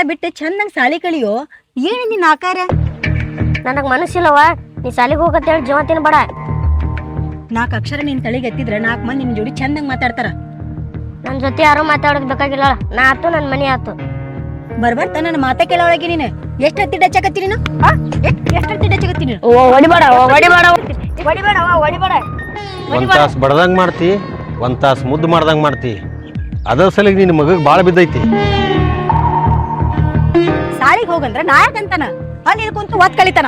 ಬಿಟ್ಟು ಚಂದಂಗ್ ಸಾಲಿ ಕಲಿಯೋ. ಏನ್ ನಿನ್ನ ಆಕಾರ? ನನಗೆ ಮನಸ್ಸಿಲ್ಲವ, ನೀ ಸಾಲಿಗೆ ಹೋಗತ್ತೇಳಿ ಜೀವ ತಿನ್ಬೇಡ. 4 ಅಕ್ಷರ ನಿನ್ ತಲೆಗೆ ಎತ್ತಿದ್ರ 4 ಮಂದಿ ನಿನ್ ಜೋಡಿ ಚಂದಂಗ್ ಮಾತಾಡ್ತಾರ. ನನ್ನ ಜೊತೆ ಯಾರು ಮಾತಾಡೋದು ಬೇಕಾಗಿಲ್ಲ. ನಾ ಆತು, ನನ್ನ ಮನೆ ಆತು. ಬರ್ಬರ್ತ ನನ್ನ ಮಾತ ಕೇಳೋಳಗೆ ನೀನು ಎಷ್ಟು ಹತ್ತಿ ಡಚ್ಚಕತ್ತೀನಿ ನೀನು? ಎಷ್ಟು ಹತ್ತಿ ಡಚ್ಚಕತ್ತೀನಿ? ಹೊಡಿಬೇಡ ಹೊಡಿಬೇಡ. ಒಂದ್ ತಾಸು ಬಡ್ದಂಗ್ ಮಾಡ್ತಿ, ಒಂದ್ ತಾಸು ಮುದ್ದು ಮಾಡ್ದಂಗ್ ಮಾಡ್ತಿ. ಅದ್ರ ಸಲಿಗೆ ನಿನ್ನ ಮಗಗ್ ಬಾಳ ಬಿದ್ದೈತಿ. ಸಾಲಿಗೆ ಹೋಗಂದ್ರ ನಾಯಕಂತಾನ ಅಲ್ಲಿ ಕುಂತು ಒತ್ ಕಲಿತಾನ.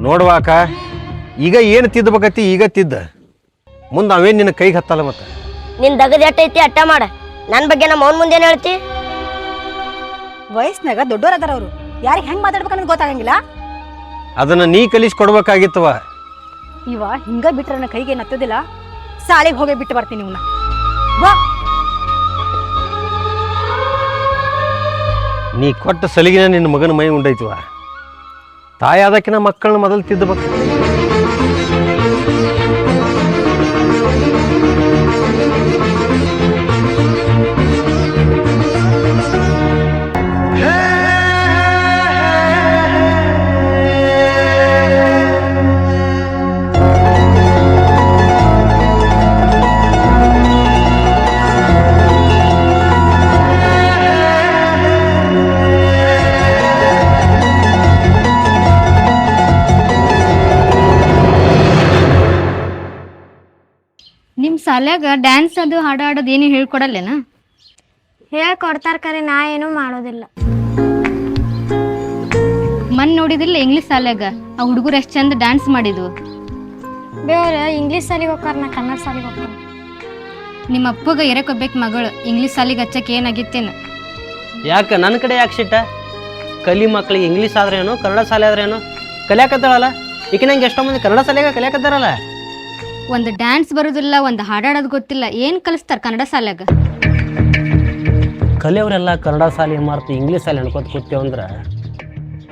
ನೋಡ್ವಾಕ ಈಗ ಏನು ತಿದ್ದಬೇಕತಿ ಈಗ ತಿದ್ದ, ಮುಂದೆ ಅವೇನು ನಿನ್ನ ಕೈಗೆ ಹತ್ತಲ್ಲ. ಮತ್ತೆ ನಿನ್ ದಗದ ಎಟ್ಟೈತಿ ಅಟ್ಟ ಮಾಡ. ನನ್ನ ಬಗ್ಗೆ ನಮ್ಮ ಅವನ ಮುಂದೆ ಏನ್ ಹೇಳ್ತಿ? ವಯಸ್ಸಿನಾಗ ದೊಡ್ಡೋರ್ ಅದಾರ ಅವ್ರು, ಯಾರಿಗೆ ಹೆಂಗ್ ಮಾತಾಡ್ಬೇಕನ್ನೋದು ಗೊತ್ತಾಗಂಗಿಲ್ಲ. ಅದನ್ನ ನೀ ಕಲಿಸ್ಕೊಡ್ಬೇಕಾಗಿತ್ತವ. ಇವ ಹಿಂಗ ಬಿಟ್ರ ನನ್ನ ಕೈಗೆ ಏನ್ ಹತ್ತದಿಲ್ಲ. ಸಾಲಿಗೆ ಹೋಗಿ ಬಿಟ್ಟು ಬರ್ತೀನಿ ಇವ್ನ. ಬಾ. ನೀ ಕೊಟ್ಟ ಸಲಿಗಿನ ನಿನ್ನ ಮಗನ ಮೈ ಉಂಡೈತಿವ. ತಾಯಿ ಆದಕಿನ ಮಕ್ಕಳನ್ನ ಮೊದಲು ತಿದ್ದಬೇಕು. ನಿಮ್ಮ ಶಾಲ್ಯಾಗ ಡ್ಯಾನ್ಸ್ ಅದು ಹಾಡು ಆಡೋದು ಏನು ಹೇಳ್ಕೊಡಲ್ಲೇನ? ಹೇಳ್ಕೊಡ್ತಾರ ಕರೆ, ನಾ ಏನೂ ಮಾಡೋದಿಲ್ಲ. ಮನ್ ನೋಡಿದಿಲ್ಲ ಇಂಗ್ಲೀಷ್ ಶಾಲ್ಯಾಗ ಆ ಹುಡುಗರು ಎಷ್ಟು ಚಂದ ಡ್ಯಾನ್ಸ್ ಮಾಡಿದ್ವು. ಬೇವ್ರ ಇಂಗ್ಲೀಷ್ ಸಾಲಿಗೆ ಹೋಗ್ತಾರ, ನಾ ಕನ್ನಡ ಸಾಲಿಗೆ ಹೋಗ್ತಾರ. ನಿಮ್ಮ ಅಪ್ಪಗ ಎರಕೊಬ್ಬೇಕು ಮಗಳು ಇಂಗ್ಲೀಷ್ ಶಾಲಿಗೆ ಹಚ್ಚಕ್ಕೆ ಏನಾಗಿತ್ತೇನು? ಯಾಕೆ ನನ್ನ ಕಡೆ ಯಾಕೆ ಸಿಟ್ಟ? ಕಲಿ ಮಕ್ಳಿಗೆ ಇಂಗ್ಲೀಷ್ ಆದ್ರೇನು ಕನ್ನಡ ಶಾಲೆ ಆದ್ರೇನು ಕಲಿಯಾಕತ್ತಾಳಲ್ಲ. ಈಗ ನಂಗೆ ಎಷ್ಟೋ ಮಂದಿ ಕನ್ನಡ ಶಾಲೆಗೆ ಕಲಿಯಾಕತ್ತಾರಲ್ಲ. ಒಂದು ಡ್ಯಾನ್ಸ್ ಬರೋದಿಲ್ಲ, ಒಂದು ಹಾಡಾಡೋದು ಗೊತ್ತಿಲ್ಲ, ಏನು ಕಲಿಸ್ತಾರೆ ಕನ್ನಡ ಶಾಲ್ಯಾಗ? ಕಲಿಯೋರೆಲ್ಲ ಕನ್ನಡ ಶಾಲೆ ಮಾಡ್ತು ಇಂಗ್ಲೀಷ್ ಶಾಲೆ ಅನ್ಕೋತ ಕೂತೇವೆ ಅಂದ್ರೆ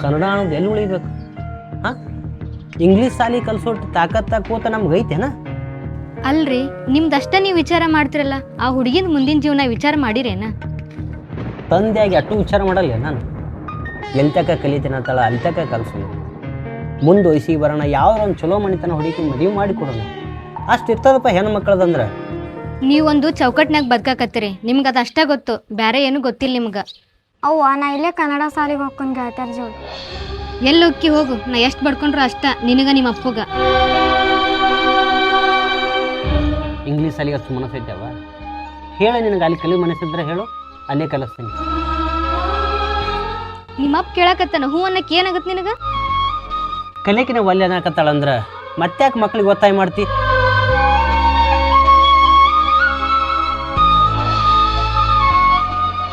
ಕನ್ನಡ ಅನ್ನೋದು ಎಲ್ಲಿ ಉಳಿಬೇಕು? ಹಾಂ, ಇಂಗ್ಲೀಷ್ ಶಾಲೆ ಕಲಿಸೋಟ್ಟು ತಾಕತ್ತ ಕೂತ ನಮ್ಗೆ ಐತೇನ? ಅಲ್ರಿ, ನಿಮ್ದಷ್ಟೇ ನೀವು ವಿಚಾರ ಮಾಡ್ತಿರಲ್ಲ, ಆ ಹುಡುಗಿನ ಮುಂದಿನ ಜೀವನ ವಿಚಾರ ಮಾಡಿರೇನ? ತಂದೆಯಾಗಿ ಅಷ್ಟು ವಿಚಾರ ಮಾಡಲ್ಲ ನಾನು. ಎಲ್ತಕ ಕಲಿತೀನಿ ಅಂತಳ ಅಲ್ತಕ ಕಲಿಸೋಣ. ಮುಂದೆ ವಯಸ್ಸಿಗೆ ಬರೋಣ, ಯಾವ ಒಂದು ಚಲೋ ಮಣಿತನ ಹುಡುಗಿ ಮದುವೆ ಮಾಡಿ ಕೊಡೋಣ. ಅಷ್ಟು ಇರ್ತದಪ್ಪ ಹೆಣ್ಣು ಮಕ್ಕಳದಂದ್ರೆ. ನೀವೊಂದು ಚೌಕಟ್ನಾಗ ಬದುಕಾಕತ್ತೀರಿ, ನಿಮ್ಗೆ ಅದು ಅಷ್ಟೇ ಗೊತ್ತು, ಬೇರೆ ಏನು ಗೊತ್ತಿಲ್ಲ ನಿಮ್ಗೆ. ಅವ್ವ, ನಾ ಇಲ್ಲೇ ಕನ್ನಡ ಸಾಲಿಗೆ ಹೋಗ್ಕೊಂಡು ಗೆಳತ್ಯಾರ ಜೋಡಿ. ಎಲ್ಲಿ ಹೋಗಿ ಹೋಗು, ನಾ ಎಷ್ಟು ಬಡ್ಕೊಂಡ್ರು ಅಷ್ಟ ನಿನಗ ನಿಮ್ಮ ಅಪ್ಪಗ. ಇಂಗ್ಲೀಷ್ ಶಾಲೆಗೆ ಅಷ್ಟು ಮನಸ್ಸೈತವ ಹೇಳ. ನಿನಗೆ ಅಲ್ಲಿ ಕಲಿ ಮನಸ್ಸಿದ್ರೆ ಹೇಳು, ಅಲ್ಲೇ ಕಲಿಸ್ತೀನಿ. ನಿಮ್ಮ ಅಪ್ಪ ಕೇಳಕತ್ತಾನ, ಹೂ ಅನ್ನಕ್ಕೆ ಏನಾಗತ್ತೆ ನಿನಗೆ? ಕಲಿಕಿನ ಒಲ್ಲೆ ಅನ್ನಕತ್ತಾಳಂದ್ರೆ ಮತ್ತ್ಯಾಕೆ ಮಕ್ಳಿಗೆ ಒತ್ತಾಯ ಮಾಡ್ತಿ?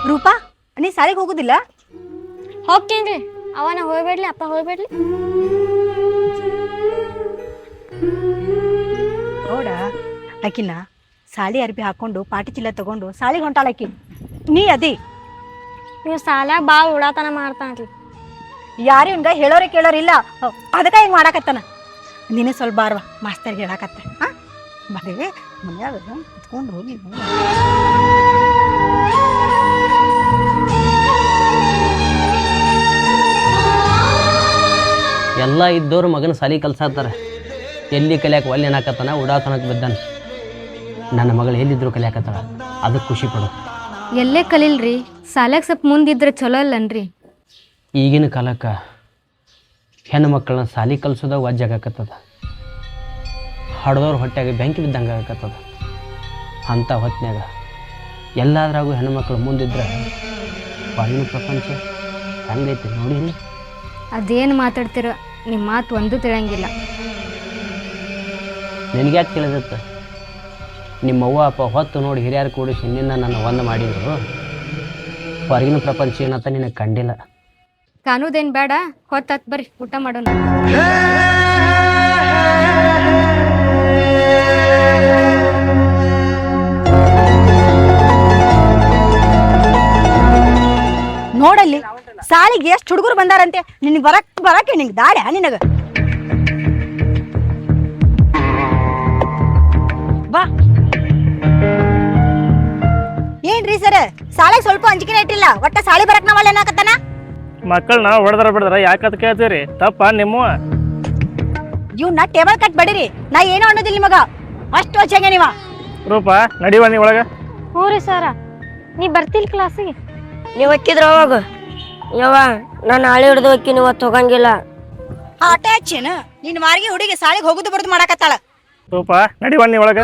ರೂಪಾ, ನೀ ಸಾಲಿಗೆ ಹೋಗುದಿಲ್ಲ? ಹೋಗ್ತೇನ್ರಿ. ಅವನ ಹೋಗ್ಬೇಡ್ಲಿ, ಅಪ್ಪ ಹೋಗ್ಬೇಡ್ಲಿ. ನೋಡ, ಆಕಿನ ಸಾಲಿ ಅರ್ಬಿ ಹಾಕೊಂಡು ಪಾಟಿ ಚೀಲ ತಗೊಂಡು ಸಾಲಿಗೆ ಹೊಂಟಾಳಕಿ. ನೀ ಅದಿ ನೀವು ಸಾಲ್ಯಾಗ ಭಾಳ ಉಡಾತನ ಮಾಡ್ತಾನ್ರಿ. ಯಾರು ಇವ್ನ್ಗ ಹೇಳೋರೆ ಕೇಳೋರಿಲ್ಲ, ಅದಕ್ಕೆ ಹಿಂಗೆ ಮಾಡಾಕತ್ತಾನ. ನೀನೇ ಸ್ವಲ್ಪ ಬಾರ್ವಾ, ಮಾಸ್ತರ್ಗೆ ಹೇಳಾಕತ್ತ. ಹಾಂ, ಬರೀ ಮನ್ಯಾಗ ಕುತ್ಕೊಂಡು ಹೋಗಿ. ಎಲ್ಲ ಇದ್ದವ್ರು ಮಗನ ಸಾಲಿ ಕಲ್ಸಾತಾರೆ. ಎಲ್ಲಿ ಕಲಿಯಾಕೆ ಒಲ್ಲೆ ಏನಾಕತ್ತಾನ, ಉಡಾತನಕ್ಕೆ ಬಿದ್ದಾನ. ನನ್ನ ಮಗಳು ಎಲ್ಲಿದ್ರು ಕಲಿಯಾಕತ್ತಾಳ, ಅದಕ್ಕೆ ಖುಷಿ ಪಡು. ಎಲ್ಲೇ ಕಲೀಲ್ರಿ, ಸಾಲ್ಯಾಗ ಸ್ವಲ್ಪ ಮುಂದಿದ್ರೆ ಚಲೋ ಅಲ್ಲನ್ರಿ. ಈಗಿನ ಕಾಲಕ್ಕೆ ಹೆಣ್ಣು ಮಕ್ಕಳನ್ನ ಸಾಲಿ ಕಲಿಸೋದ ವಜ್ಜಾಗತ್ತದ. ಹಡ್ದವ್ರ ಹೊಟ್ಟೆಗೆ ಬೆಂಕಿ ಬಿದ್ದಂಗೆ ಆಗಕತ್ತದ. ಅಂಥ ಹೊತ್ತಿನಾಗ ಎಲ್ಲಾದ್ರಾಗೂ ಹೆಣ್ಮಕ್ಳು ಮುಂದಿದ್ರೆ ಹೊರಗಿನ ಪ್ರಪಂಚ ಹೆಂಗೈತಿ ನೋಡಿ. ಅದೇನು ಮಾತಾಡ್ತೀರ, ನಿಮ್ಮ ಮಾತು ಒಂದು ತಿಳಂಗಿಲ್ಲ. ನಿನಗೆ ಯಾಕೆ ತಿಳಿದತ್ತ? ನಿಮ್ಮ ಅವ್ವ ಅಪ್ಪ ಹೊತ್ತು ನೋಡಿ ಹಿರಿಯರು ಕೂಡಿಸಿ ನಿನ್ನ ನನ್ನ ಒಂದು ಮಾಡಿದ್ರು. ಹೊರಗಿನ ಪ್ರಪಂಚ ಏನಂತ ನಿನಗೆ ಕಂಡಿಲ್ಲ. ಕಾಣುವುದೇನು ಬೇಡ, ಹೊತ್ತಾತ್ ಬರ್ರಿ ಊಟ ಮಾಡೋಣ. ನೋಡಲ್ಲಿ ಸಾಲಿಗೆ ಎಷ್ಟು ಹುಡುಗರು ಬಂದಾರಂತೆ. ನಿನಗೆ ಬರಕ್ಕೆ ನಿನಗೆ ದಾಡ್ಯಾ ನಿನಗ? ಬಾ. ಏನ್ರಿ ಸರ, ಅಂದ್ರೆ ಸಾಲೆ ಸ್ವಲ್ಪ ಅಂಜಿಕೆನೇ ಇಟ್ಟಿಲ್ಲ ಒಟ್ಟ ಸಾಲಿ ಬರಕ್ ನಾವಲ್ಲ ಏನಾಕತ್ತಾನ ಮಕ್ಕಳನ್ನ ಹೊಡೆದ್ರ ಬಿಡದ್ರ ಯಾಕತ್ ಕೇಳ್ತೀರಿ ತಪ್ಪ ನಿಮ್ಮ ಇವ್ನ ಟೇಬಲ್ ಕಟ್ ಬಡಿರಿ ನಾ ಏನೋ ಅನ್ನೋದಿಲ್ಲ ನಿಮಗ ಅಷ್ಟು ವಜ್ಜಂಗೆ ನೀವ ರೂಪ ನಡಿವ ನೀ ಒಳಗ ಹ್ಞೂ ರೀ ಸರ ನೀ ಬರ್ತಿಲ್ ಕ್ಲಾಸಿಗೆ ನೀವು ಹಕ್ಕಿದ್ರ ಅವಾಗ ಯವ್ವ ನಾನು ನಾಳೆ ಹಿಡ್ದು ಹಕ್ಕಿ ನೀವು ಹೊತ್ತು ಹೋಗಂಗಿಲ್ಲ ಆಟ ಹಚ್ಚೇನ ನಿನ್ ಮಾರ್ಗಿ ಹುಡುಗಿ ಸಾಲಿಗೆ ಹೋಗುದು ಬರುದು ಮಾಡಾಕತ್ತಾಳ ರೂಪ ನಡಿವ ನೀ ಒಳಗ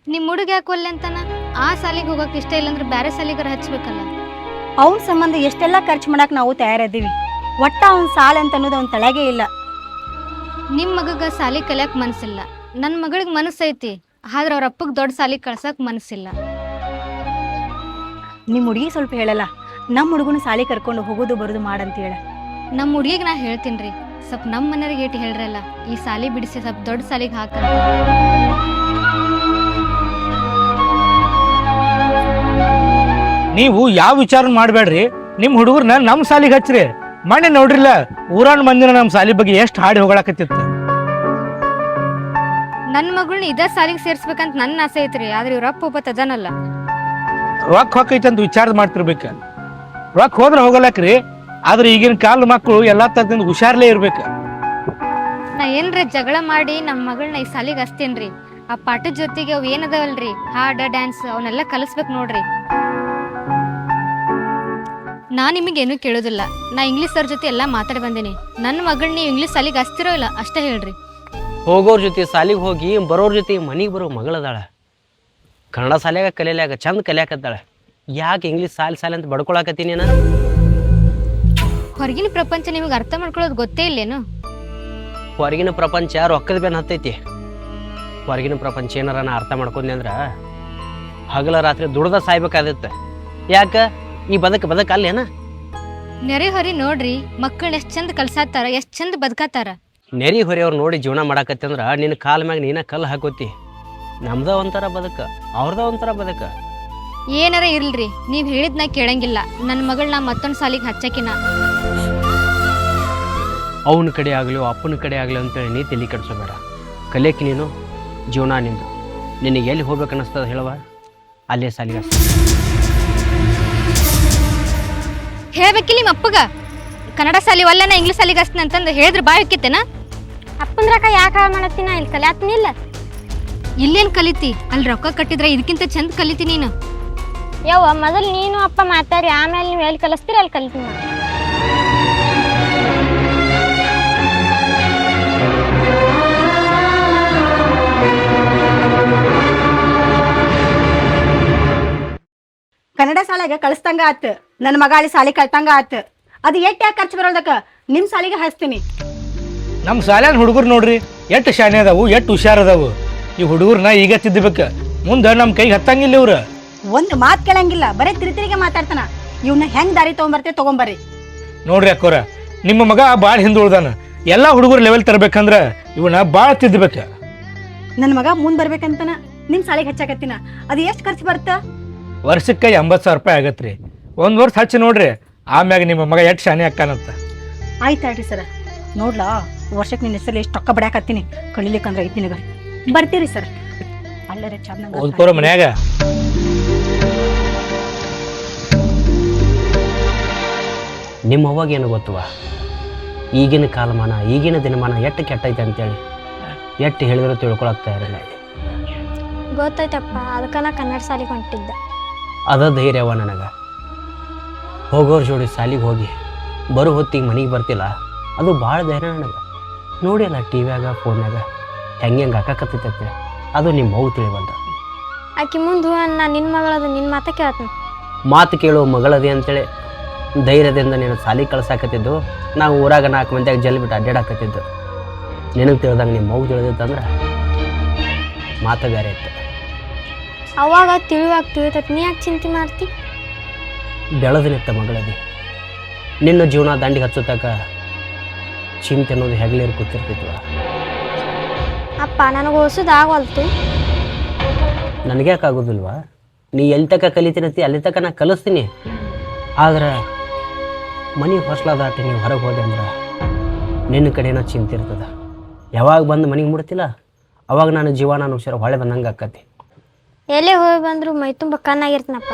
ನಿಮ್ಮ ಹುಡುಗ ಯಾಕೆ ಒಲ್ಲೆ ಅಂತಾನ ಆ ಸಾಲಿಗೆ ಹೋಗಕ್ಕೆ ಇಷ್ಟ ಇಲ್ಲ ಅಂದ್ರೆ ಬೇರೆ ಸಾಲಿಗಾರ ಹಚ್ಬೇಕಲ್ಲ ಅವನ ಸಂಬಂಧ ಎಷ್ಟೆಲ್ಲ ಖರ್ಚು ಮಾಡಕ್ ನಾವು ತಯಾರಿದ್ದೀವಿ ಒಟ್ಟ ಅವ್ನ ಸಾಲ ಅಂತ ಅನ್ನೋದು ಅವ್ನ ತಲೆಗೆ ಇಲ್ಲ ನಿಮ್ಮ ಮಗಗ ಸಾಲಿ ಕಲಿಯಕ್ ಮನಸ್ಸಿಲ್ಲ ನನ್ನ ಮಗಳಿಗೆ ಮನಸ್ಸೈತಿ ಆದ್ರೆ ಅವ್ರ ಅಪ್ಪಗೆ ದೊಡ್ಡ ಸಾಲಿಗೆ ಕಳ್ಸಕ್ ಮನಸ್ಸಿಲ್ಲ ನಿಮ್ಮ ಹುಡುಗಿ ಸ್ವಲ್ಪ ಹೇಳಲ್ಲ ನಮ್ಮ ಹುಡುಗನ ಸಾಲಿ ಕರ್ಕೊಂಡು ಹೋಗೋದು ಬರೋದು ಮಾಡಂತ ಹೇಳ ನಮ್ಮ ಹುಡುಗಿಗೆ ನಾ ಹೇಳ್ತೀನಿ ರೀ ಸ್ವಲ್ಪ ನಮ್ಮ ಮನೆಯವ್ರಿಗೆ ಏಟಿ ಹೇಳ್ರಲ್ಲ ಈ ಸಾಲಿ ಬಿಡಿಸಿ ಸ್ವಲ್ಪ ದೊಡ್ಡ ಸಾಲಿಗೆ ಹಾಕಂತ ನೀವು ಯಾವ ವಿಚಾರ ಮಾಡಬೇಡ್ರಿ ನಿಮ್ಮ ಹುಡುಗರ್ನ ನಮ್ಮ ಸಾಲಿಗೆ ಹಚ್ಚ್ರಿ ಮನೆ ನೋಡ್ರಿಲ್ಲ ಊರಾನ್ ಮಂದಿನ ನಮ್ಮ ಸಾಲಿ ಬಗ್ಗೆ ಎಷ್ಟು ಹಾಡಿ ಹೋಗಳಾಕತ್ತಿತ್ತು ನನ್ನ ಮಗಳನ್ನ ಇದೇ ಸಾಲಿಗೆ ಸೇರ್ಸ್ಬೇಕಂತ ನನ್ನ ಆಸೆ ಐತ್ರಿ ಆದ್ರೆ ಇವ್ರಪ್ಪ ಒಬ್ಬ ತದನಲ್ಲ ರೊಕ್ಕ ಹೊಕ್ಕೈತೆ ಅಂತ ವಿಚಾರ ಮಾಡ್ತಿರ್ಬೇಕ ರೊಕ್ಕ ಹೋದ್ರೆ ಹೋಗಲಕ್ರಿ ಆದ್ರೆ ಈಗಿನ ಕಾಲದ ಮಕ್ಕಳು ಎಲ್ಲಾ ತರದಿಂದ ಹುಷಾರ್ಲೇ ಇರ್ಬೇಕು ನಾ ಏನ್ರಿ ಜಗಳ ಮಾಡಿ ನಮ್ಮ ಮಗಳನ್ನ ಈ ಸಾಲಿಗೆ ಹಚ್ತೇನ್ರಿ ಆ ಪಾಠದ ಜೊತೆಗೆ ಅವು ಏನದವಲ್ರಿ ಹಾಡ ಡ್ಯಾನ್ಸ್ ಅವನ್ನೆಲ್ಲ ಕಲಿಸ್ಬೇಕು ನೋಡ್ರಿ ನಾ ನಿಮಗೇನು ಕೇಳೋದಿಲ್ಲ ನಾ ಇಂಗ್ಲೀಷ್ ಸರ್ ಜೊತೆ ಎಲ್ಲ ಮಾತಾಡಿ ಬಂದೀನಿ ನನ್ನ ಮಗಳನ್ನ ನೀವು ಇಂಗ್ಲೀಷ್ ಸಾಲಿಗೆ ಹಚ್ತಿರೋ ಇಲ್ಲ ಅಷ್ಟೇ ಹೇಳ್ರಿ ಹೋಗೋರ್ ಜೊತೆ ಸಾಲಿಗೆ ಹೋಗಿ ಬರೋರ್ ಜೊತೆ ಮನೆಗೆ ಬರೋ ಮಗಳದಾಳ ಕನ್ನಡ ಸಾಲ್ಯಾಗ ಕಲಿಯಲಾಗ ಚಂದ ಕಲಿಯಾಕತ್ತಾಳೆ ಯಾಕೆ ಇಂಗ್ಲೀಷ್ ಸಾಲಿ ಅಂತ ಬಡ್ಕೊಳಕತ್ತೀನಿ ನಾನು ಹೊರಗಿನ ಪ್ರಪಂಚ ನಿಮಗೆ ಅರ್ಥ ಮಾಡ್ಕೊಳ್ಳೋದು ಗೊತ್ತೇ ಇಲ್ಲೇನು ಹೊರಗಿನ ಪ್ರಪಂಚ ರೊಕ್ಕದ ಬೆನ್ ಹತ್ತೈತಿ ಹೊರಗಿನ ಪ್ರಪಂಚ ಏನಾರ ನಾ ಅರ್ಥ ಮಾಡ್ಕೊಂಡೆ ಅಂದ್ರೆ ಹಗಲ ರಾತ್ರಿ ದುಡ್ದ ಸಾಯ್ಬೇಕಾದತ್ತೆ ಯಾಕ ಈ ಬದಕ ಅಲ್ಲೇನ ನೆರೆ ಹೊರಿ ನೋಡ್ರಿ ಮಕ್ಕಳನ್ನ ಎಷ್ಟು ಚಂದ ಕಲ್ಸಾತಾರ ಎಷ್ಟು ಚಂದ ಬದುಕಾತಾರ ನೆರಿ ಹೊರೆಯವ್ರು ನೋಡಿ ಜೀವನ ಮಾಡಾಕತ್ತಿ ಅಂದ್ರೆ ನಿನ್ನ ಕಾಲ ಮ್ಯಾಗ ನೀನ ಕಲ್ಲು ಹಾಕೋತಿ ನಮ್ದ ಒಂಥರ ಬದುಕ ಅವ್ರದ ಒಂಥರ ಬದುಕ ಏನಾರ ಇರ್ಲ್ರಿ ನೀವ್ ಹೇಳಿದ್ನ ಕೇಳಂಗಿಲ್ಲ ನನ್ನ ಮಗಳನ್ನ ಮತ್ತೊಂದು ಸಾಲಿಗೆ ಹಚ್ಚಕಿನ ಅವನ ಕಡೆ ಆಗಲಿ ಅಪ್ಪನ ಕಡೆ ಆಗಲಿ ಅಂತೇಳಿ ನೀ ತಲೆ ಕೆಡಿಸೋಬೇಡ ಕಲಿಯಕ್ಕೆ ನೀನು ಜೀವನ ನಿಂದು ನಿನಗೆ ಎಲ್ಲಿ ಹೋಗ್ಬೇಕು ಅನ್ನಿಸ್ತದ ಹೇಳುವ ಅಲ್ಲೇ ಸಾಲಿಗೆ ಹೇಳ್ಬೇಕಿಲ್ಲ ನಿಮ್ಮ ಅಪ್ಪಗ ಕನ್ನಡ ಸಾಲಿ ಒಲ್ಲನ ಇಂಗ್ಲೀಷ್ ಸಾಲಿಗೆ ಹಚ್ತೀನಿ ಅಂತಂದು ಹೇಳಿದ್ರೆ ಬಾಯ್ ಹೊಕ್ಕಿತ್ತೇನ ಅಪ್ಪಂದ್ರಕ್ಕ ಯಾಕೆ ಹಾಳು ಮಾಡತ್ತೀನ ಇಲ್ಲಿ ಕಲಿಯಾತ್ನಿಲ್ಲ ಇಲ್ಲೇನ್ ಕಲಿತಿ ಅಲ್ಲಿ ರೊಕ್ಕ ಕಟ್ಟಿದ್ರೆ ಇದಕ್ಕಿಂತ ಚಂದ ಕಲಿತಿ ನೀನು ಯವ್ವ ಮೊದಲು ನೀನು ಅಪ್ಪ ಮಾತಾಡಿ ಆಮೇಲೆ ನೀವು ಎಲ್ಲಿ ಕಲಿಸ್ತೀರಿ ಅಲ್ಲಿ ಕಲಿತೀನಿ ಕನ್ನಡ ಶಾಲೆಗೆ ಕಳಿಸ್ದಂಗ ಆತ್ ನನ್ನ ಮಗ ಅಲ್ಲಿ ಸಾಲಿ ಕಳ್ತಂಗ ಆತ್ ಅದು ಎಷ್ಟ್ ಯಾಕೆ ಖರ್ಚು ಬರೋದಕ್ಕ ನಿಮ್ ಸಾಲಿಗೆ ಹಚ್ತೀನಿ ನಮ್ಮ ಶಾಲ್ಯಾನ ಹುಡುಗರು ನೋಡ್ರಿ ಎಷ್ಟು ಶಾನೆ ಅದಾವು ಎಷ್ಟು ಹುಷಾರ್ ಅದಾವು ಈ ಹುಡುಗರ್ನ ಈಗ ತಿದ್ದಬೇಕು ಮುಂದೆ ನಮ್ಮ ಕೈಗೆ ಹತ್ತಂಗಿಲ್ಲ ಇವ್ರು ಒಂದ್ ಮಾತ್ ಕೇಳಂಗಿಲ್ಲ ಬರೀ ತಿರಿತಿರಿಗೆ ಮಾತಾಡ್ತಾನ ಇವ್ನ ಹೆಂಗ್ ದಾರಿ ತಗೊಂಬರ್ರಿ ನೋಡ್ರಿ ಅಕ್ಕೋರ ನಿಮ್ಮ ಮಗ ಭಾಳ ಹಿಂದುಳ್ದಾನ ಎಲ್ಲ ಹುಡುಗರು ಲೆವೆಲ್ ತರಬೇಕಂದ್ರ ಇವನ್ನ ಭಾಳ ತಿದ್ದಬೇಕು ನನ್ನ ಮಗ ಮುಂದ್ ಬರ್ಬೇಕಂತನ ನಿಮ್ ಸಾಲಿಗೆ ಹಚ್ಚಾಕತ್ತಿನ ಅದು ಎಷ್ಟು ಖರ್ಚು ಬರುತ್ತ ವರ್ಷಕ್ಕೆ 80,000 ರೂಪಾಯಿ ಆಗತ್ರಿ ಒಂದು ವರ್ಷ ಹಚ್ಚಿ ನೋಡ್ರಿ ಆಮ್ಯಾಗ ನಿಮ್ಮ ಮಗ ಎಷ್ಟು ಶಾನೆ ಅಕ್ಕಾನಂತ ಆಯ್ತಾಳ್ರಿ ಸರ ನೋಡ್ಲಾ ವರ್ಷಕ್ಕೆ ನಿನ್ನ ಹೆಸರಲ್ಲಿ ಎಷ್ಟು ಟೊಕ್ಕ ಬಡ್ಯಾಕತ್ತೀನಿ ಕಳಿಲಿಕ್ಕಂದ್ರೆ ಐತಿ ನಿನಗ ಬರ್ತೀರಿ ಸರ್ ಅಲ್ಲರೇ ಚಂದ ಓದ್ಕೋರ ಮನ್ಯಾಗ ನಿಮ್ಮ ಅವಾಗ ಏನು ಗೊತ್ತವ ಈಗಿನ ಕಾಲಮಾನ ಈಗಿನ ದಿನಮಾನ ಎಷ್ಟು ಕೆಟ್ಟೈತೆ ಅಂತೇಳಿ ಎಷ್ಟು ಹೇಳಿದ್ರು ತಿಳ್ಕೊಳಕ್ತಾ ಇರಲ್ಲ ಗೊತ್ತಾಯ್ತಪ್ಪ ಅದಕ್ಕೆ ನಾ ಕನ್ನಡ ಸಾಲಿಗೆ ಹೊಂಟಿದ್ದೆ ಅದ ಧೈರ್ಯವ ನನಗೆ ಹೋಗೋರ್ ಜೋಡಿ ಸಾಲಿಗೆ ಹೋಗಿ ಬರೋ ಹೊತ್ತಿಗೆ ಮನೆಗೆ ಬರ್ತಿಲ್ಲ ಅದು ಭಾಳ ಧೈರ್ಯ ನನಗೆ ನೋಡಿಲ್ಲ ಟಿ ವ್ಯಾಗ ಫೋನ್ಯಾಗ ಹೆಂಗೆ ಹಾಕಕತ್ತೈತೆ ಅದು ನಿಮ್ಮ ಮಗು ತಿಳಿಬಂದ ಆಕಿ ಮುಂದೆ ನಾ ನಿನ್ನ ಮಗಳದು ನಿನ್ನ ಮಾತ ಕೇಳ್ತೀನಿ ಮಾತು ಕೇಳೋ ಮಗಳದಿ ಅಂತೇಳಿ ಧೈರ್ಯದಿಂದ ನೀನು ಸಾಲಿಗೆ ಕಳ್ಸಾಕತ್ತಿದ್ದು ನಾವು ಊರಾಗ 4 ಮಂದಿಯಾಗ ಜಲ್ ಬಿಟ್ಟು ಅಡ್ಡಾಡಕತ್ತಿದ್ದು ನಿನಗೆ ತಿಳಿದಂಗೆ ನಿಮ್ಮ ಮಗು ತಿಳಿದಿತ್ತಂದ್ರೆ ಮಾತು ಬೇರೆ ಇತ್ತು ಅವಾಗ ತಿಳಿತೈತಿ ನೀ ಯಾಕೆ ಚಿಂತೆ ಮಾಡ್ತಿ ಬೆಳೆದಿನಿತ್ತ ಮಗಳದಿ ನಿನ್ನ ಜೀವನ ದಂಡಿಗೆ ಹಚ್ಚೋತಕ ಚಿಂತೆ ಅನ್ನೋದು ಹೆಗಲೇರಿ ಕೂತಿರ್ತಿದ್ವ. ಅಪ್ಪ ನನಗೆ ಓದಿಸೋದು ಆಗವಲ್ತು. ನನಗೆ ಯಾಕೆ ಆಗೋದಿಲ್ವಾ? ನೀ ಎಲ್ಲಿ ತನಕ ಕಲಿತೀನತಿ ಅಲ್ಲಿ ತನಕ ನಾ ಕಲಿಸ್ತೀನಿ. ಆದ್ರೆ ಮನೆ ಹೊಸ್ಲ ದಾಟಿ ನೀವು ಹೊರಗೆ ಹೋದೆ ಅಂದ್ರೆ ನಿನ್ನ ಕಡೆನ ಚಿಂತೆ ಇರ್ತದ. ಯಾವಾಗ ಬಂದು ಮನೆಗೆ ಮುಡ್ತಿಲ್ಲ ಅವಾಗ ನಾನು ಜೀವ ನಾನು ಹುಷಾರ ಹೊಳೆ ಬಂದಂಗೆ ಆಕತಿ. ಎಲ್ಲೇ ಹೋಗಿ ಬಂದ್ರು ಮೈ ತುಂಬ ಕಣ್ಣಾಗಿರ್ತೀನಪ್ಪ.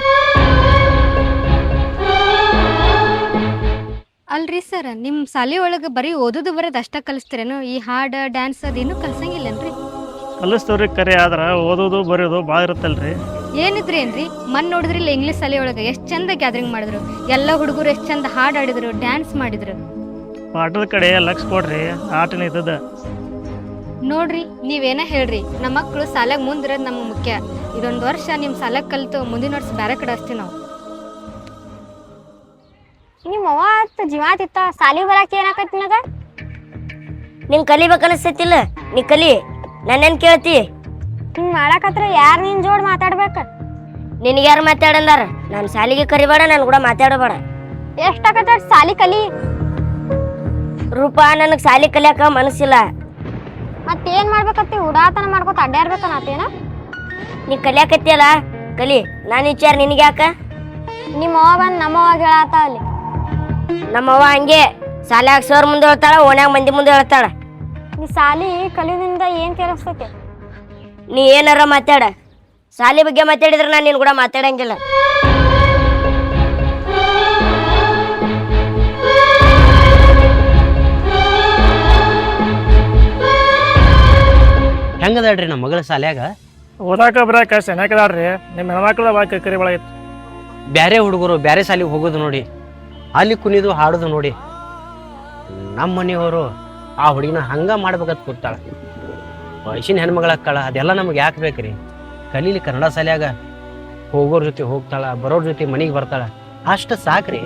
ಅಲ್ರಿ ಸರ್ ನಿಮ್ಮ ಶಾಲೆ ಒಳಗೆ ಬರೀ ಓದೋದು ಬರೋದು ಅಷ್ಟ ಕಲಿಸ್ತೀರೇನು? ಈ ಹಾಡು ಡ್ಯಾನ್ಸ್ ಅದೇನು ಕಲ್ಸಂಗಿಲ್ಲನ್ರಿ? ಕಲಿಸ್ತವ್ರಿ ಕರೆ ಆದ್ರೆ ಓದೋದು ಬರೆಯೋದು ಭಾಳ ಇರುತ್ತಲ್ರಿ. ಏನಿದ್ರಿ ಏನ್ರಿ ಮನ್ ನೋಡಿದ್ರಿಲ್ಲ ಇಂಗ್ಲೀಷ್ ಶಾಲೆ ಒಳಗೆ ಎಷ್ಟು ಚಂದ ಗ್ಯಾದರಿಂಗ್ ಮಾಡಿದ್ರು. ಎಲ್ಲ ಹುಡುಗರು ಎಷ್ಟು ಚಂದ ಹಾಡು ಆಡಿದ್ರು, ಡ್ಯಾನ್ಸ್ ಮಾಡಿದ್ರು. ಪಾಠದ ಕಡೆ ಲಕ್ಷ ಕೊಡ್ರಿ, ಆಟನ ಇದ್ದದ. ನೋಡ್ರಿ ನೀವೇನ ಹೇಳ್ರಿ, ನಮ್ಮ ಮಕ್ಕಳು ಶಾಲೆಗೆ ಮುಂದಿರೋದು ನಮಗೆ ಮುಖ್ಯ. ಇದೊಂದು ವರ್ಷ ನಿಮ್ಮ ಶಾಲೆಗೆ ಕಲಿತು ಮುಂದಿನ ವರ್ಷ ಬೇರೆ ಕಡೆ ಹಚ್ತೀವಿ ನಾವು. ನಿಮ್ಮ ಅವ್ವ ಜೀವಾತಿತ್ತ ಸಾಲಿಗೆ ಬರಾಕಿ ಏನಾಕೈತಿ ನನಗ? ನಿಂಗೆ ಕಲಿಬೇಕನ್ನಿಸ್ತೈತಿಲ್ಲ, ನೀ ಕಲಿ. ನನ್ನೇನು ಕೇಳ್ತಿ? ಹಿಂಗೆ ಮಾಡಾಕತ್ರ ಯಾರು ನಿನ್ನ ಜೋಡಿ ಮಾತಾಡ್ಬೇಕು? ನಿನಗೆ ಯಾರು ಮಾತಾಡಂದಾರ? ನಾನು ಸಾಲಿಗೆ ಕರಿಬೇಡ, ನಾನು ಕೂಡ ಮಾತಾಡಬೇಡ. ಎಷ್ಟಾಕತ್ತ ಸಾಲಿ ಕಲಿ. ರೂಪ ನನಗೆ ಸಾಲಿ ಕಲಿಯಾಕ ಮನಸ್ಸಿಲ್ಲ. ಮತ್ತೇನು ಮಾಡ್ಬೇಕತ್ತಿ? ಉಡಾತನ ಮಾಡ್ಕೊತ ಅಡ್ಡಾಡ್ಬೇಕನ್ನತ್ತೇನ? ನೀ ಕಲಿಯಾಕತ್ತಿಯಲ್ಲ ಕಲಿ. ನಾನು ವಿಚಾರ ನಿನಗೆ ಯಾಕ? ನಿಮ್ಮ ಅವ್ವ ಬಂದು ನಮ್ಮವ್ವಾಗ ಹೇಳತ್ತ ಅಲ್ಲಿ. ನಮ್ಮವ್ವ ಹಂಗೆ ಸಾಲ್ಯಾಗ ಸರ್ ಮುಂದೆ ಹೇಳ್ತಾಳ, ಓಣ್ಯಾಗ ಮಂದಿ ಮುಂದೆ ಹೇಳ್ತಾಳ. ನೀ ಸಾಲಿ ಕಲಿಯೋದ್ರಿಂದ ಏನು ಕೇಳಿಸ್ತೈತಿ? ನೀ ಏನಾರ ಮಾತಾಡ, ಸಾಲಿ ಬಗ್ಗೆ ಮಾತಾಡಿದ್ರೆ ನಾನು ನಿನ್ ಕೂಡ ಮಾತಾಡಂಗಿಲ್ಲ. ಹೆಂಗದಾಳ್ರಿ ನಮ್ಮ ಮಗಳ ಸಾಲ್ಯಾಗ? ಓದಾಕ ಬರಾಕ ಚೆನ್ನಾಗದಾಳ್ರಿ. ನಿಮ್ಮ ಹೆಣ್ಮಕ್ಳು ಭಾಳ ಕರಿ ಭಾಳ ಇತ್ತು. ಬ್ಯಾರೆ ಹುಡುಗರು ಬ್ಯಾರೆ ಸಾಲಿಗೆ ಹೋಗೋದು ನೋಡಿ, ಅಲ್ಲಿ ಕುಣಿದು ಹಾಡೋದು ನೋಡಿ ನಮ್ಮ ಮನೆಯವರು ಆ ಹುಡುಗಿನ ಹಂಗ ಮಾಡ್ಬೇಕಂತ ಕೂತಾಳ. ವಯಸ್ಸಿನ ಹೆಣ್ಮಗಳ ಅಕ್ಕಳ ಅದೆಲ್ಲ ನಮ್ಗೆ ಯಾಕೆ ಬೇಕ್ರಿ? ಕಲೀಲಿ ಕನ್ನಡ ಶಾಲ್ಯಾಗ. ಹೋಗೋರ ಜೊತೆ ಹೋಗ್ತಾಳ, ಬರೋರ ಜೊತೆ ಮನೆಗೆ ಬರ್ತಾಳ, ಅಷ್ಟು ಸಾಕ್ರಿ.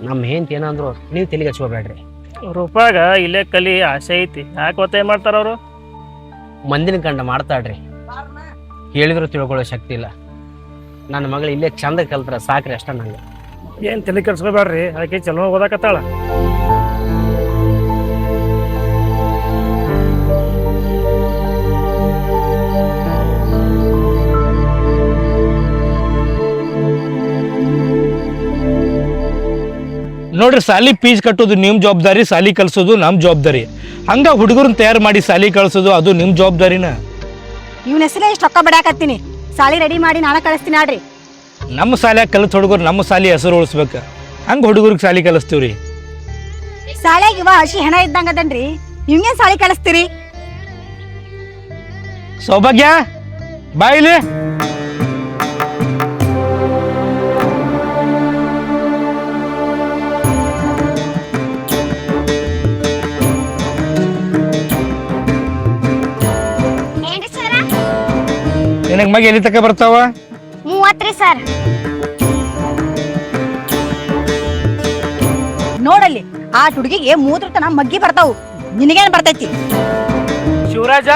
ನಮ್ಮ ಹೆಂತ ಏನಂದ್ರು ನೀವು ತಲೆಗೆ ಹಚ್ಕೋಬೇಡ್ರಿ. ರೂಪಾಗ ಇಲ್ಲೇ ಕಲಿ ಆಸೆ ಐತಿ, ಯಾಕೆ ಒತ್ತಾಯ ಮಾಡ್ತಾರ ಅವರು? ಮಂದಿನ ಕಂಡ ಮಾಡ್ತಾಳ್ರಿ, ಹೇಳಿದ್ರು ತಿಳ್ಕೊಳ್ಳೋ ಶಕ್ತಿ ಇಲ್ಲ. ನನ್ನ ಮಗಳು ಇಲ್ಲೇ ಚಂದ ಕಲ್ತ್ರ ಸಾಕ್ರಿ ಅಷ್ಟ. ನಂಗೆ ಏನು ತಲೆ ಕೆಡ್ಸ್ಕೋಬೇಡ್ರಿ, ಅದಕ್ಕೆ ಚಲೋ ಓದಾಕತ್ತಾಳ. ನೋಡ್ರಿ, ಸಾಲಿ ಫೀಸ್ ಕಟ್ಟೋದು ನಿಮ್ಮ ಜವಾಬ್ದಾರಿ, ಸಾಲಿ ಕಲ್ಸೋದು ನಮ್ಮ ಜವಾಬ್ದಾರಿ. ಹಂಗ ಹುಡುಗರನ್ನ ತಯಾರು ಮಾಡಿ ಸಾಲಿ ಕಳ್ಸೋದು ಅದು ನಿಮ್ಮ ಜವಾಬ್ದಾರಿನ. ಇವನ ಹೆಸರೇ ಇಷ್ಟು ರೊಕ್ಕ ಬಿಡಾಕತ್ತೀನಿ. ಸಾಲಿ ರೆಡಿ ಮಾಡಿ ನಾಳೆ ಕಳಿಸ್ತೀನಿ ಆಡ್ರಿ. ನಮ್ಮ ಶಾಲ್ಯಾಗ ಕಲಿತ ಹುಡುಗರು ನಮ್ಮ ಸಾಲಿ ಹೆಸರು ಉಳಿಸ್ಬೇಕು. ಹಂಗೆ ಹುಡುಗರಿಗೆ ಸಾಲಿ ಕಲಿಸ್ತೀವ್ರಿ. ಸಾಲ್ಯಾಗ ಇವ ಹಸಿ ಹೆಣ ಇದ್ದಂಗ ಅದನ್ರಿ, ಇವ್ಗೇನ್ ಸಾಲಿ ಕಳಿಸ್ತೀರಿ? ಸೌಭಾಗ್ಯ ಬಾಯಿಲಿ. ನಿನಗೆ ಮಗ ಎಲ್ಲಿ ತಕ ಬರ್ತಾವ? 30 ಸರ್. ನೋಡಲ್ಲಿ ಆ ಹುಡುಗಿಗೆ 3 ತನ ಮಗ್ಗಿ ಬರ್ತಾವು, ನಿನಗೇನ್ ಬರ್ತೈತಿ? ಶಿವರಾಜ,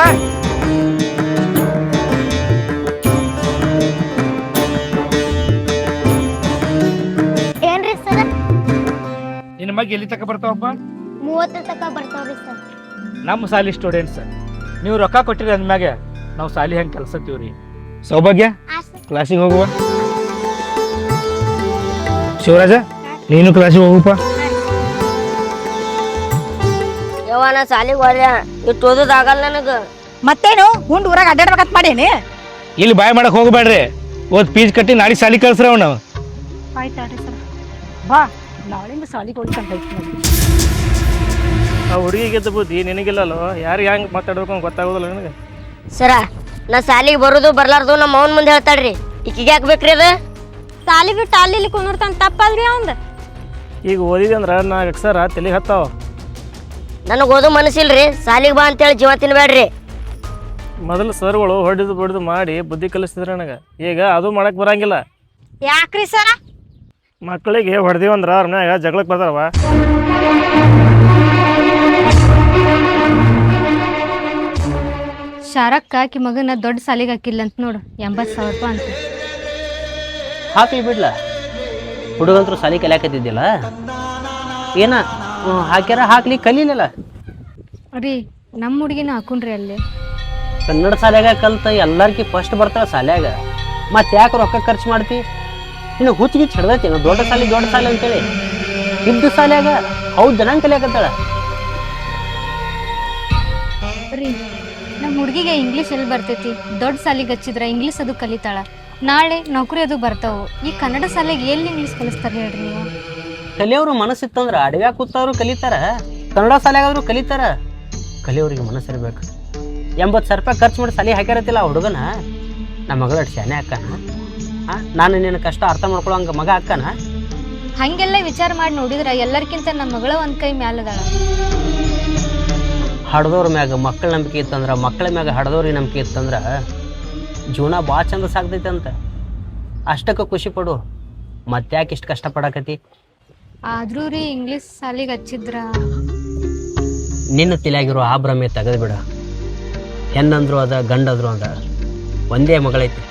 ಏನ್ರಿ ಸರ್? ನಿನ್ನ ಮಗ ಎಲ್ಲಿ ತಕ ಬರ್ತಾವಪ್ಪ? 30 ತಕ ಬರ್ತಾವ್ರಿ ಸರ್. ನಮ್ಮ ಸಾಲಿ ಸ್ಟೂಡೆಂಟ್ಸ್ ನೀವು ರೊಕ್ಕ ಕೊಟ್ಟಿರಿ ಅಂದ್ಮ್ಯಾಗ ನಾವು ಸಾಲಿ ಹೆಂಗೆ ಕಲ್ಸತ್ತೀವ್ರಿ. ಸೌಭಾಗ್ಯ, ಕ್ಲಾಸಿಗೆ ಹೋಗುವ. ಶಿವರಾಜ, ನೀನು ಕ್ಲಾಸಿಗೆ ಹೋಗುಪ್ಪ. ಯವ್ವ ನಾ ಸಾಲಿಗೆ ಹೋದೆ, ಇಟ್ಟು ಓದೋದಾಗಲ್ಲ ನನಗೆ. ಮತ್ತೇನು ಹುಂಡ್ ಊರಾಗ ಅಡ್ಡಾಡ್ಬೇಕಂತ ಮಾಡೇನಿ? ಇಲ್ಲಿ ಬಾಯ್ ಮಾಡಕ್ ಹೋಗ್ಬೇಡ್ರಿ. ಓದ್ ಫೀಸ್ ಕಟ್ಟಿ ನಾಳೆ ಸಾಲಿ ಕಳ್ಸ್ರಿ ಅವನು. ಆಯ್ತಾಡ್ರಿ ಸರ್, ಬಾ ನಾಳೆಯಿಂದ ಸಾಲಿಗೆ ಹೋಗ್ಬೇಕಂತೈತಿ. ಆ ಹುಡುಗಿಗೆ ಬುದ್ಧಿ ನಿನಗಿಲ್ಲಲ್ಲೋ, ಯಾರಿಗೆ ಹೆಂಗೆ ಮಾತಾಡ್ಬೇಕು ಅಂತ ಗೊತ್ತಾಗೋದಿಲ್ಲ ನನಗೆ. ಸರ, ನಾ ಸಾಲಿಗೆ ಬರೋದು ಬರ್ಲಾರ್ದು ನಮ್ಮ ಅವನ ಮುಂದೆ ಹೇಳ್ತಾಳ್ರಿ. ಈಕಿಗೆ ಯಾಕೆ ಬೇಕ್ರಿ ಅದು? ಸಾಲಿ ಬಿಟ್ಟು ಅಲ್ಲಿ ಕುಂದಿರ್ತಾನ, ತಪ್ಪಲ್ರಿ ಅವಂದ. ಈಗ ಓದಿದೆ ಅಂದ್ರೆ 4 ಅಕ್ಷರ ತಲೆಗೆ ಹತ್ತಾವ. ನನಗೆ ಓದೋ ಮನಸ್ಸಿಲ್ರಿ, ಸಾಲಿಗೆ ಬಾ ಅಂತೇಳಿ ಜೀವ ತಿನ್ಬೇಡ್ರಿ. ಮೊದಲು ಸರ್ಗಳು ಹೊಡೆದು ಬಡಿದು ಮಾಡಿ ಬುದ್ಧಿ ಕಲಿಸ್ತಿದ್ರು ನನಗೆ. ಈಗ ಅದು ಮಾಡಕ್ಕೆ ಬರಂಗಿಲ್ಲ. ಯಾಕ್ರಿ ಸರ? ಮಕ್ಕಳಿಗೆ ಹೊಡೆದಿವಂದ್ರೆ ಅವ್ರ ಮನ್ಯಾಗ ಜಗಳಕ್ಕೆ ಬರ್ತಾರವ. ಶಾರಕ್ಕ ಆಕಿ ಮಗನ ದೊಡ್ಡ ಸಾಲಿಗೆ ಹಾಕಿಲ್ಲ ಅಂತ ನೋಡು, 80,000 ರೂಪಾಯಿ ಅಂತ. ಹಾಕಿ ಬಿಡ್ಲ, ಹುಡುಗಂತರು ಸಾಲಿ ಕಲಿಯಾಕತ್ತಿದ್ದಿಲ್ಲ, ಏನ ಹಾಕ್ಯಾರ ಹಾಕ್ಲಿ ಕಲೀಲಿಲ್ಲ. ರೀ ನಮ್ಮ ಹುಡುಗಿನ ಹಾಕೊಂಡ್ರಿ ಅಲ್ಲಿ. ಕನ್ನಡ ಶಾಲ್ಯಾಗ ಕಲ್ತ ಎಲ್ಲಾರ್ಕಿ ಫಸ್ಟ್ ಬರ್ತಾಳ ಶಾಲ್ಯಾಗ. ಮತ್ತೆ ಯಾಕೆ ರೊಕ್ಕ ಖರ್ಚು ಮಾಡ್ತಿ? ಇನ್ನು ಹುಚ್ಚಿಗಿಚ್ಚು ಹಿಡ್ದೈತಿ ದೊಡ್ಡ ಶಾಲೆ ಅಂತೇಳಿ. ಇದ್ದು ಶಾಲ್ಯಾಗ ಹೌದು ಜನ ಕಲಿಯಾಕತ್ತಾಳ. ರೀ ನಮ್ಮ ಹುಡುಗಿಗೆ ಇಂಗ್ಲೀಷ್ ಎಲ್ಲಿ ಬರ್ತೈತಿ? ದೊಡ್ಡ ಸಾಲಿಗೆ ಹಚ್ಚಿದ್ರ ಇಂಗ್ಲೀಷ್ ಅದು ಕಲಿತಾಳ. ನಾಳೆ ನೌಕರಿ ಅದು ಬರ್ತಾವು. ಈ ಕನ್ನಡ ಶಾಲೆಗೆ ಎಲ್ಲಿ ಇಂಗ್ಲೀಷ್ ಕಲಿಸ್ತಾರೆ ಹೇಳ್ರಿ ನೀವು? ಕಲಿಯೋರು ಮನಸ್ಸಿತ್ತಂದ್ರ ಅಡವ್ಯಾಗ ಕೂತವ್ರು ಕಲಿತಾರ, ಕನ್ನಡ ಶಾಲೆಗಾದ್ರು ಕಲಿತಾರ. ಕಲಿಯೋರಿಗೆ ಮನಸ್ಸಿರ್ಬೇಕು. 80,000 ರೂಪಾಯಿ ಖರ್ಚು ಮಾಡಿ ಶಾಲೆ ಹಾಕ್ಯಾರತ್ತಿಲ್ಲ ಆ ಹುಡುಗನ. ನಮ್ಮ ಮಗಳ ಶಾನೆ ಅಕ್ಕನ. ನಾನು ನಿನ್ನ ಕಷ್ಟ ಅರ್ಥ ಮಾಡ್ಕೊಳ್ಳೋ ಹಂಗ ಮಗ ಅಕ್ಕನ. ಹಂಗೆಲ್ಲ ವಿಚಾರ ಮಾಡಿ ನೋಡಿದ್ರ ಎಲ್ಲರ್ಕಿಂತ ನಮ್ಮ ಮಗಳ ಒಂದ್ ಕೈ ಮ್ಯಾಲದಾಳ. ಹಡ್ದವ್ರ ಮ್ಯಾಗ ಮಕ್ಕಳ ನಂಬಿಕೆ ಇತ್ತಂದ್ರ, ಮಕ್ಕಳ ಮ್ಯಾಗ ಹಡ್ದವ್ರಿಗೆ ನಂಬಿಕೆ ಇತ್ತಂದ್ರ ಜೀವನ ಭಾಳ ಚಂದ ಸಾಗ್ತೈತೆ ಅಂತ. ಅಷ್ಟಕ್ಕೆ ಖುಷಿ ಪಡು. ಮತ್ತೆ ಯಾಕೆ ಇಷ್ಟು ಕಷ್ಟಪಡಕತಿ? ಆದ್ರೂ ರೀ ಇಂಗ್ಲೀಷ್ ಶಾಲಿಗೆ ಹಚ್ಚಿದ್ರ ನಿನ್ನ ತಲೆಯಾಗಿರೋ ಆ ಭ್ರಮೆ ತೆಗೆದು ಬಿಡ. ಹೆಣ್ಣಂದ್ರು ಅದ, ಗಂಡಂದ್ರು ಅದ, ಒಂದೇ ಮಗಳೈತಿ.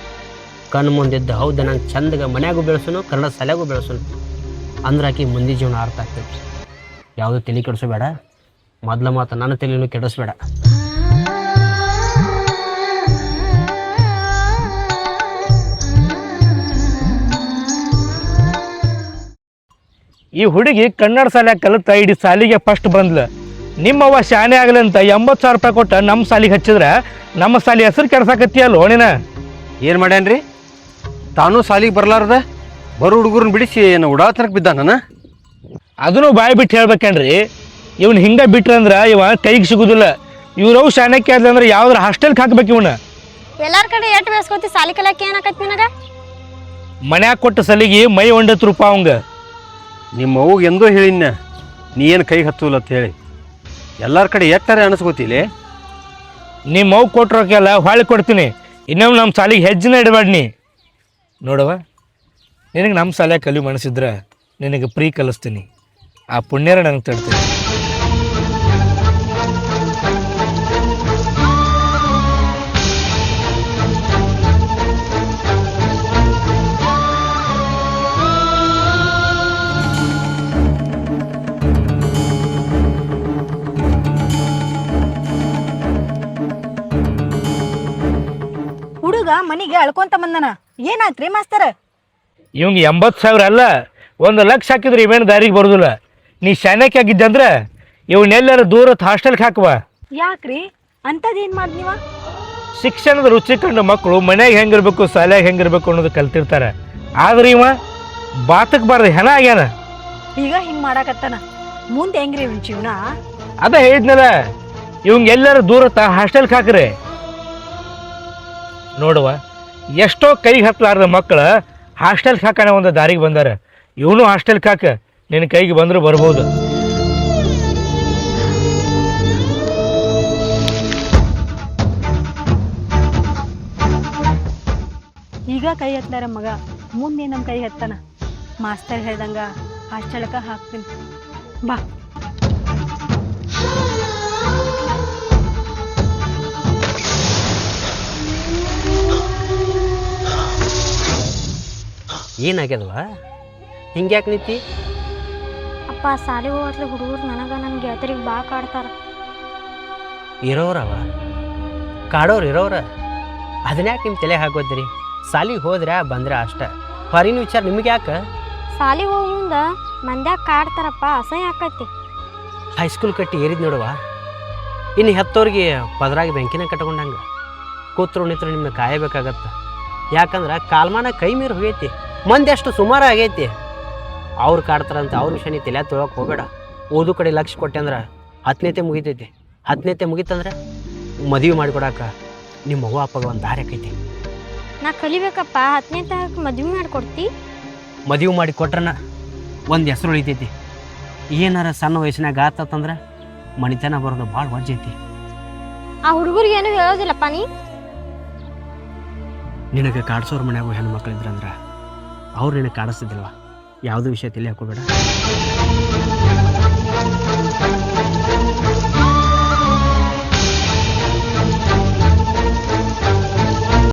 ಕಣ್ಣು ಮುಂದಿದ್ದ ಹೌದು ನಂಗೆ ಚಂದಗ ಮನ್ಯಾಗೂ ಬೆಳೆಸೋನು, ಕನ್ನಡ ಶಾಲೆಗೂ ಬೆಳೆಸೋನು ಅಂದ್ರೆ ಆಕಿ ಮುಂದೆ ಜೀವನ ಅರ್ಥ ಆಗ್ತೈತಿ. ಯಾವುದು ತಲೆ ಕೆಡಿಸಬೇಡ. ಮೊದಲ ಮಾತು ನನ್ನ ತಲೆನೂ ಕೆಡಿಸ್ಬೇಡ. ಈ ಹುಡುಗಿ ಕನ್ನಡ ಶಾಲ್ಯಾಗ ಕಲಿತ ಇಡೀ ಸಾಲಿಗೆ ಫಸ್ಟ್ ಬಂದ್ಲ. ನಿಮ್ಮವ್ವ ಶಾನೆ ಆಗಲಿ ಅಂತ 80,000 ರೂಪಾಯಿ ಕೊಟ್ಟ ನಮ್ಮ ಸಾಲಿಗೆ ಹಚ್ಚಿದ್ರೆ ನಮ್ಮ ಸಾಲಿ ಹೆಸರು ಕೆಡ್ಸಾಕತ್ತಿ ಅಲ್ಲ ಓಣಿನ. ಏನು ಮಾಡ್ಯಾನ್ರಿ? ತಾನು ಸಾಲಿಗೆ ಬರ್ಲಾರ್ದ ಬರೋ ಹುಡುಗರನ್ನ ಬಿಡಿಸಿ ಏನು ಉಡಾತನಕ್ಕೆ ಬಿದ್ದಾನ? ಅದನ್ನು ಬಾಯಿ ಬಿಟ್ಟು ಹೇಳ್ಬೇಕೇನ್ರಿ. ಇವ್ನು ಹಿಂಗೆ ಬಿಟ್ರಂದ್ರೆ ಇವ ಕೈಗೆ ಸಿಗುದಿಲ್ಲ. ಇವ್ರವು ಶಾನ್ಯಕ್ಕೆ ಆದ್ಲಂದ್ರೆ ಯಾವ್ದಾರ ಹಾಸ್ಟೆಲ್ಗೆ ಹಾಕ್ಬೇಕು ಇವನ. ಎಲ್ಲಾರ ಕಡೆ ಎಟ್ ಬೇಸ್ಕೋತಿ ಸಾಲಿ ಕಲಿಯಕ್ಕೆ ಏನಾಕೈತಿ ನಿನಗ? ಮನ್ಯಾಗ ಕೊಟ್ಟ ಸಲಿಗೆ ಮೈ ಒಂಡತ್ತು ರೂಪಾಯಿ ಅವಂಗ. ನಿಮ್ಮ ಅವ್ಗೆ ಎಂದೋ ಹೇಳಿನ ನೀ ಏನು ಕೈಗೆ ಹತ್ತುಲ್ಲ ಅಂತ ಹೇಳಿ. ಎಲ್ಲರ ಕಡೆ ಎಟ್ಟಾರೆ ಅನಿಸ್ಕೋತಿಲಿ. ನಿಮ್ಮ ಮಗು ಕೊಟ್ರೋಕೆಲ್ಲ ಹೊಳ್ಳಿ ಕೊಡ್ತೀನಿ. ಇನ್ನೊಮ್ಮೆ ನಮ್ಮ ಸಾಲಿಗೆ ಹೆಜ್ಜೆನ ಇಡಬೇಡ ನೀ. ನೋಡವ, ನಿನಗೆ ನಮ್ಮ ಶಾಲೆ ಕಲಿ ಮನಸ್ಸಿದ್ರೆ ನಿನಗೆ ಪ್ರೀ ಕಲಿಸ್ತೀನಿ. ಆ ಪುಣ್ಯರ ನನಗೆ ತಡ್ತೀನಿ. ಹುಡುಗ ಮನಿಗೆ ಅಳ್ಕೊಂತ ಬಂದನ. ಏನಾತ್ರಿ ಮಾಸ್ತರ? ಇವಂಗೆ 80,000 ಅಲ್ಲ, 1 ಲಕ್ಷ ಹಾಕಿದ್ರೆ ಇವೇನು ದಾರಿಗೆ ಬರೋದಿಲ್ಲ. ನೀ ಶಾನ್ಯಕ್ಕೆ ಆಗಿದ್ದಂದ್ರೆ ಇವನ್ನೆಲ್ಲರ ದೂರ ಹಾಸ್ಟೆಲ್ಗೆ ಹಾಕುವ. ಯಾಕ್ರಿ ಅಂತದೇನ್ ಮಾಡ್ ನೀವ? ಶಿಕ್ಷಣದ ರುಚಿ ಕಂಡು ಮಕ್ಕಳು ಮನ್ಯಾಗ ಹೆಂಗಿರ್ಬೇಕು, ಶಾಲ್ಯಾಗ ಹೆಂಗಿರ್ಬೇಕು ಅನ್ನೋದು ಕಲ್ತಿರ್ತಾರೆ. ಆದ್ರೆ ಇವ ಬಾತಕ್ ಬಾರ್ದು ಹೆಣ ಆಗ್ಯಾನ. ಈಗ ಹಿಂಗ್ ಮಾಡಾಕತ್ತಾನ, ಮುಂದೆ ಹೆಂಗ್ರಿ ಇವ್ನ ಜೀವನ? ಅದ ಹೇಳಿದ್ನಲ್ಲ, ಇವಂಗೆ ಎಲ್ಲರ ದೂರ ಹಾಸ್ಟೆಲ್ಗೆ ಹಾಕ್ರಿ. ನೋಡುವ, ಎಷ್ಟೋ ಕೈಗೆ ಹತ್ತಲಾರ್ದ ಮಕ್ಕಳು ಹಾಸ್ಟೆಲ್ಗೆ ಹಾಕೋಣ ಒಂದು ದಾರಿಗೆ ಬಂದಾರ. ಇವನು ಹಾಸ್ಟೆಲ್ಗೆ ಹಾಕ, ನಿನ್ನ ಕೈಗೆ ಬಂದರೂ ಬರ್ಬೋದು. ಈಗ ಕೈ ಹತ್ತಾರ ಮಗ, ಮುಂದೆ ನಮ್ಮ ಕೈ ಹತ್ತಾನ. ಮಾಸ್ತರ್ ಹೇಳ್ದಂಗ ಹಾಸ್ಟೆಲ್ಕ ಹಾಕ್ತೀನಿ ಬಾ. ಏನಾಗ್ಯದವ? ಹಿಂಗ್ಯಾಕೆ ನಿಂತಿ? ಅಪ್ಪ ಸಾಲಿಗೆ ಹೋಗ್ಲಿ ಹುಡುಗರು ನನಗ ನನ್ನ ಗೆಳತರಿಗೆ ಭಾಳ ಕಾಡ್ತಾರ. ಇರೋರವ ಕಾಡೋರು ಇರೋರ. ಅದನ್ಯಾಕೆ ನಿಮ್ಮ ತಲೆ ಹಾಕೋದ್ರಿ? ಸಾಲಿಗೆ ಹೋದ್ರೆ ಬಂದ್ರೆ ಅಷ್ಟೆ, ಹೊರಿನ ವಿಚಾರ ನಿಮ್ಗೆ ಯಾಕೆ? ಸಾಲಿಗೆ ಹೋಗಿ ಮುಂದೆ ಮಂದ್ಯಾಗ ಕಾಡ್ತಾರಪ್ಪ, ಅಸಹ್ಯ ಆಕೈತಿ. ಹೈಸ್ಕೂಲ್ ಕಟ್ಟಿ ಏರಿದ್ ನೋಡುವ. ಇನ್ನು ಹೆತ್ತೋರಿಗೆ ಪದರಾಗಿ ಬೆಂಕಿನ ಕಟ್ಕೊಂಡಂಗೆ ಕೂತ್ರು ನಿಂತರು ನಿಮ್ಮನ್ನ ಕಾಯಬೇಕಾಗತ್ತೆ. ಯಾಕಂದ್ರೆ ಕಾಲ್ಮಾನ ಕೈ ಮೀರಿ ಹೋಗೈತಿ, ಮಂದಿ ಅಷ್ಟು ಸುಮಾರು ಆಗೈತಿ. ಅವ್ರು ಕಾಡ್ತಾರಂತ ಅವ್ರ ವಿಷಯ ನೀ ತಲೆ ತೊಳಕ್ಕೆ ಹೋಗಬೇಡ. ಓದು ಕಡೆ ಲಕ್ಷ ಕೊಟ್ಟೆ ಅಂದ್ರೆ 10ನೇತೆ ಮುಗಿತೈತಿ. 10ನೇತೆ ಮುಗಿತಂದ್ರೆ ಮದುವೆ ಮಾಡಿಕೊಡಾಕ ನಿಮ್ಮ ಅವ್ವ ಅಪ್ಪಗ ಒಂದು ದಾರಿ ಆಕೈತಿ. ನಾ ಕಲಿಬೇಕಪ್ಪ. 10ನೇ ತನಕ ಮದುವೆ ಮಾಡಿಕೊಡ್ತಿ? ಮದುವೆ ಮಾಡಿ ಕೊಟ್ರನ ಒಂದು ಹೆಸರು ಉಳಿತೈತಿ. ಏನಾರ ಸಣ್ಣ ವಯಸ್ಸಿನಾಗ ಆತಂದ್ರೆ ಮಣಿತನ ಬರೋದು ಭಾಳ ವಜ್ಜೈತಿ. ಆ ಹುಡುಗರಿಗೆ ಏನು ಹೇಳೋದಿಲ್ಲಪ್ಪ ನೀ? ನಿನಗೆ ಕಾಡ್ಸೋರ ಮನ್ಯಾಗ ಹೆಣ್ಮಕ್ಳಿದ್ರಂದ್ರೆ ಅವ್ರು ನಿನಗೆ ಕಾಡಿಸ್ತಿದ್ದಿಲ್ವ? ಯಾವುದೋ ವಿಷಯ ತಲೆ ಹಾಕೋಬೇಡ.